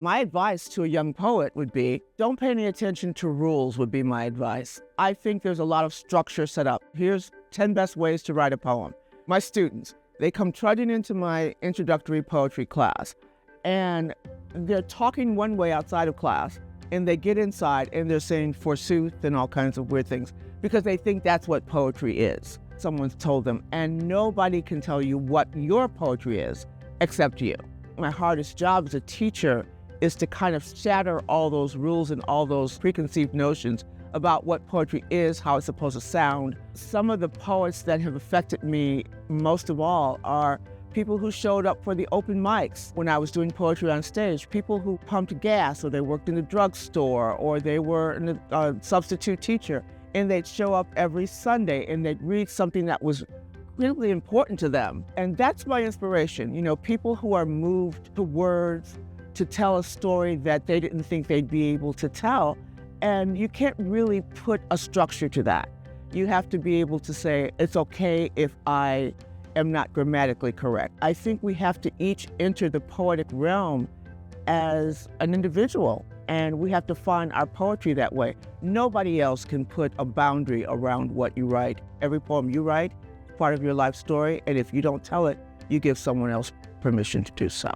My advice to a young poet would be, don't pay any attention to rules would be my advice. I think there's a lot of structure set up. Here's 10 best ways to write a poem. My students, they come trudging into my introductory poetry class, and they're talking one way outside of class, and they get inside and they're saying forsooth and all kinds of weird things because they think that's what poetry is. Someone's told them, and nobody can tell you what your poetry is except you. My hardest job as a teacher is to kind of shatter all those rules and all those preconceived notions about what poetry is, how it's supposed to sound. Some of the poets that have affected me most of all are people who showed up for the open mics when I was doing poetry on stage, people who pumped gas, or they worked in the drugstore, or they were a substitute teacher, and they'd show up every Sunday and they'd read something that was really important to them. And that's my inspiration, people who are moved to words to tell a story that they didn't think they'd be able to tell. And you can't really put a structure to that. You have to be able to say, it's okay if I am not grammatically correct. I think we have to each enter the poetic realm as an individual, and we have to find our poetry that way. Nobody else can put a boundary around what you write. Every poem you write is part of your life story, and if you don't tell it, you give someone else permission to do so.